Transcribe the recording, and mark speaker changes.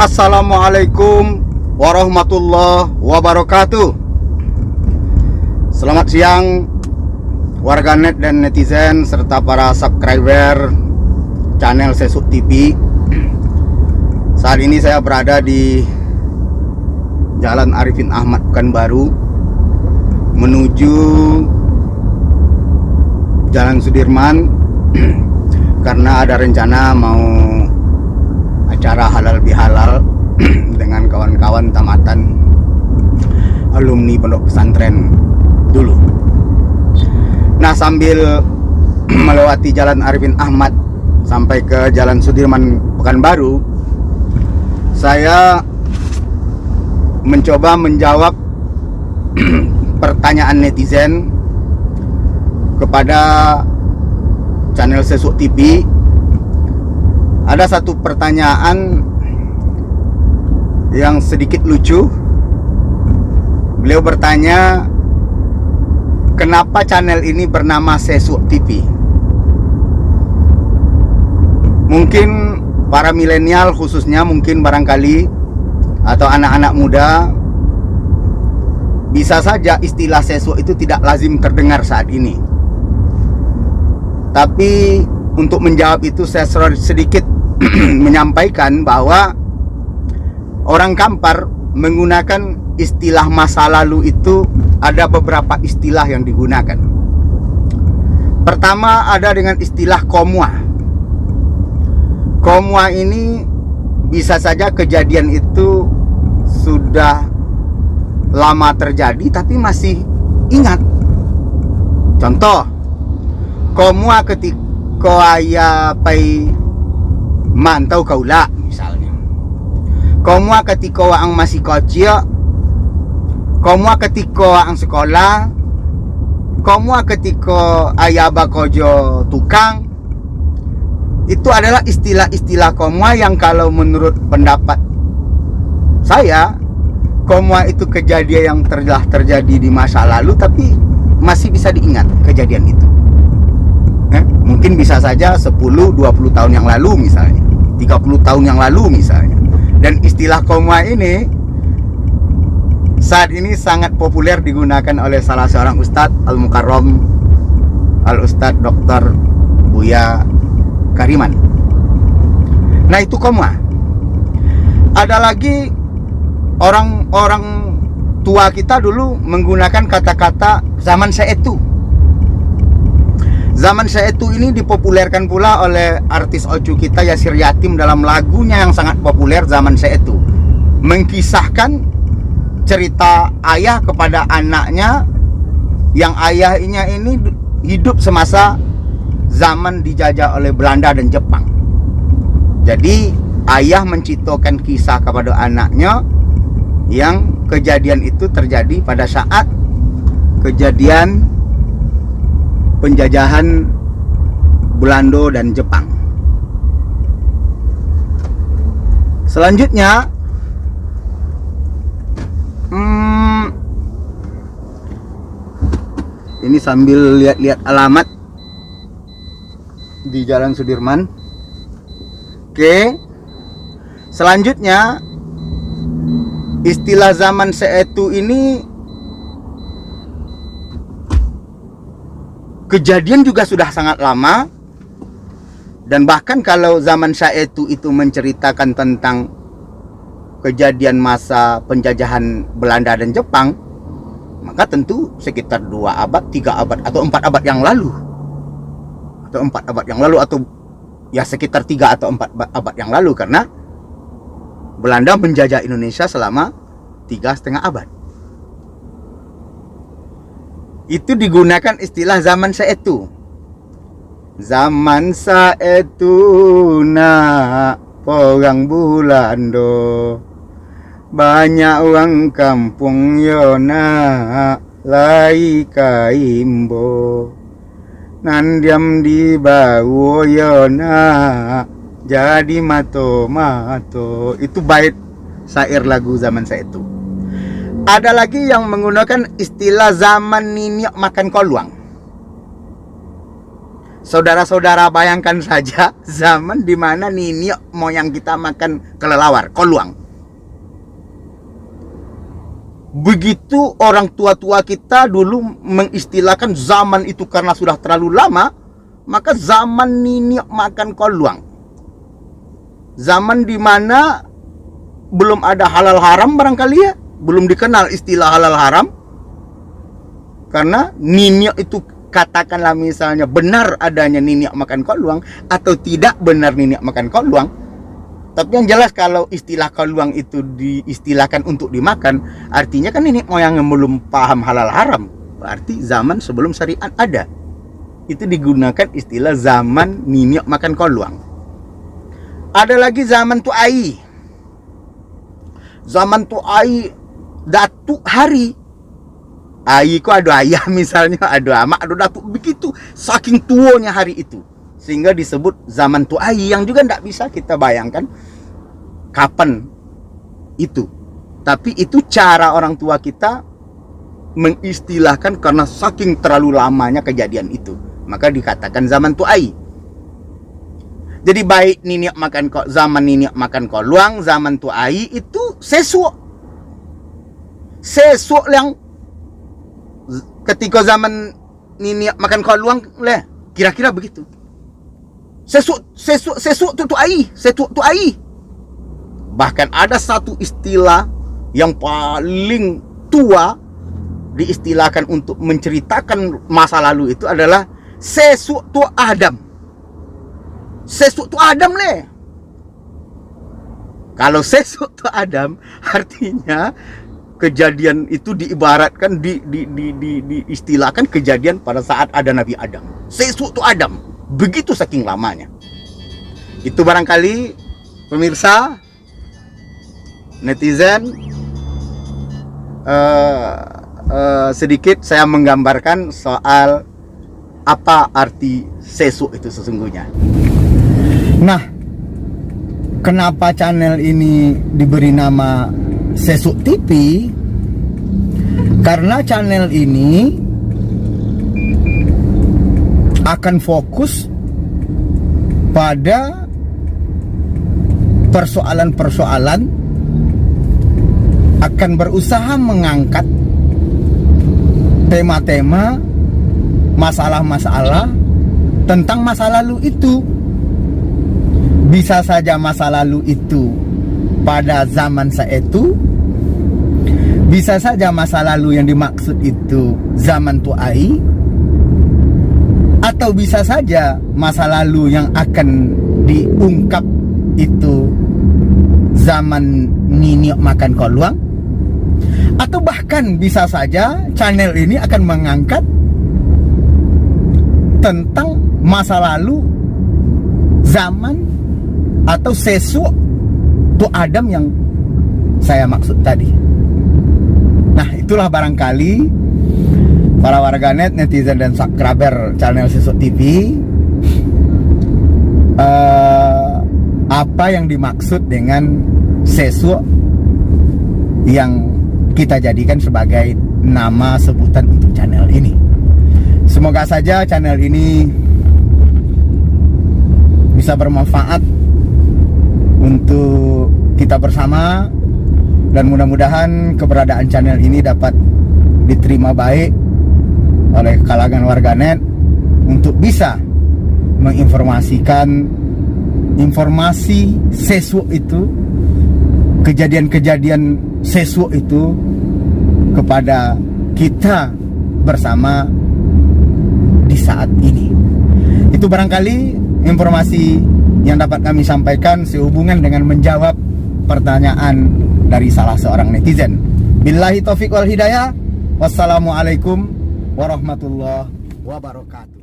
Speaker 1: Assalamualaikum warahmatullahi wabarakatuh. Selamat siang warganet dan netizen serta para subscriber channel Sesuk TV. Saat ini saya berada di Jalan Arifin Ahmad Pekanbaru menuju Jalan Sudirman karena ada rencana mau acara halal bihalal dengan kawan-kawan tamatan alumni pondok pesantren dulu. Nah, sambil melewati Jalan Arifin Ahmad sampai ke Jalan Sudirman Pekanbaru, saya mencoba menjawab pertanyaan netizen kepada channel Sesuk TV. Ada satu pertanyaan yang sedikit lucu. Beliau bertanya, kenapa channel ini bernama Sesuk TV? Mungkin para milenial khususnya, mungkin barangkali, atau anak-anak muda, bisa saja istilah Sesuk itu tidak lazim terdengar saat ini. Tapi untuk menjawab itu, saya sedikit menyampaikan bahwa orang Kampar menggunakan istilah masa lalu itu, ada beberapa istilah yang digunakan. Pertama, ada dengan istilah komua. Komua ini bisa saja kejadian itu sudah lama terjadi tapi masih ingat. Contoh, komua ketika ayah pai mantau kaula misalnya. Komua ketika waang masih kecil, komua ketika waang sekolah, komua ketika ayah bakojo tukang. Itu adalah istilah-istilah komua yang kalau menurut pendapat saya, komua itu kejadian yang telah terjadi di masa lalu tapi masih bisa diingat kejadian itu. Mungkin bisa saja 10-20 tahun yang lalu misalnya, 30 tahun yang lalu misalnya. Dan istilah komua ini saat ini sangat populer digunakan oleh salah seorang Ustadz Al-Mukarram, Al-Ustadz Dr. Buya Kariman. Nah, itu komua. Ada lagi orang-orang tua kita dulu menggunakan kata-kata zaman saetu. Zaman saetu ini dipopulerkan pula oleh artis Ocu kita Yasir Yatim dalam lagunya yang sangat populer, Zaman Saetu. Mengkisahkan cerita ayah kepada anaknya yang ayahnya ini hidup semasa zaman dijajah oleh Belanda dan Jepang. Jadi ayah menciptakan kisah kepada anaknya yang kejadian itu terjadi pada saat kejadian penjajahan Belanda dan Jepang. Selanjutnya, ini sambil lihat-lihat alamat di Jalan Sudirman. Oke. Selanjutnya, istilah zaman saetu ini kejadian juga sudah sangat lama. Dan bahkan kalau zaman saetu itu menceritakan tentang kejadian masa penjajahan Belanda dan Jepang, maka tentu sekitar 2 abad, 3 abad, atau 4 abad yang lalu. Atau 4 abad yang lalu, atau ya sekitar 3 atau 4 abad yang lalu, karena Belanda menjajah Indonesia selama 3,5 abad. Itu digunakan istilah zaman saetu. Zaman saetu nak porang Bulando, banyak orang kampung yona lai kaimbo, nandiam di bawah yona jadi mato-mato. Itu bait syair lagu zaman saetu. Ada lagi yang menggunakan istilah zaman niniok makan koluang. Saudara-saudara, bayangkan saja zaman dimana niniok moyang kita makan kelelawar, koluang. Begitu orang tua-tua kita dulu mengistilahkan zaman itu karena sudah terlalu lama, maka zaman niniok makan koluang. Zaman dimana belum ada halal haram barangkali ya, belum dikenal istilah halal haram. Karena niniok itu, katakanlah misalnya benar adanya niniok makan koluang atau tidak benar niniok makan koluang. Tapi yang jelas kalau istilah koluang itu diistilahkan untuk dimakan, artinya kan nenek moyang yang belum paham halal haram. Berarti zaman sebelum syariat ada. Itu digunakan istilah zaman niniok makan koluang. Ada lagi zaman tuai. Zaman tuai, datuk hari. Ai kok ada ayah misalnya, ada amak, ada datuk, begitu saking tuanya hari itu, sehingga disebut zaman tuai, yang juga tidak bisa kita bayangkan kapan itu. Tapi itu cara orang tua kita mengistilahkan karena saking terlalu lamanya kejadian itu, maka dikatakan zaman tuai. Jadi baik niniok makan zaman niniok makan koluang, zaman tuai itu sesuak yang ketika zaman niniok makan koluang leh, kira-kira begitu. Sesuk tu ai. Bahkan ada satu istilah yang paling tua diistilahkan untuk menceritakan masa lalu itu adalah sesuk tu Adam. Sesuk tu Adam leh. Kalau sesuk tu Adam artinya kejadian itu diibaratkan diistilahkan kejadian pada saat ada Nabi Adam. Sesuk tu Adam. Begitu saking lamanya. Itu barangkali pemirsa, netizen, sedikit saya menggambarkan soal apa arti sesuk itu sesungguhnya. Nah, kenapa channel ini diberi nama Sesuk TV? Karena channel ini akan fokus pada persoalan-persoalan, akan berusaha mengangkat tema-tema, masalah-masalah tentang masa lalu itu. Bisa saja masa lalu itu pada zaman saetu, bisa saja masa lalu yang dimaksud itu zaman tuai, atau bisa saja masa lalu yang akan diungkap itu zaman niniok makan koluang, atau bahkan bisa saja channel ini akan mengangkat tentang masa lalu zaman atau sesuk tu Adam yang saya maksud tadi. Nah, itulah barangkali para warganet, netizen, dan subscriber channel Sesuk TV, apa yang dimaksud dengan sesuk yang kita jadikan sebagai nama sebutan untuk channel ini. Semoga saja channel ini bisa bermanfaat untuk kita bersama, dan mudah-mudahan keberadaan channel ini dapat diterima baik oleh kalangan warganet untuk bisa menginformasikan informasi sesuk itu, kejadian-kejadian sesuk itu kepada kita bersama di saat ini. Itu barangkali informasi yang dapat kami sampaikan sehubungan dengan menjawab pertanyaan dari salah seorang netizen. Billahi taufiq wal hidayah. Wassalamualaikum warahmatullahi wabarakatuh.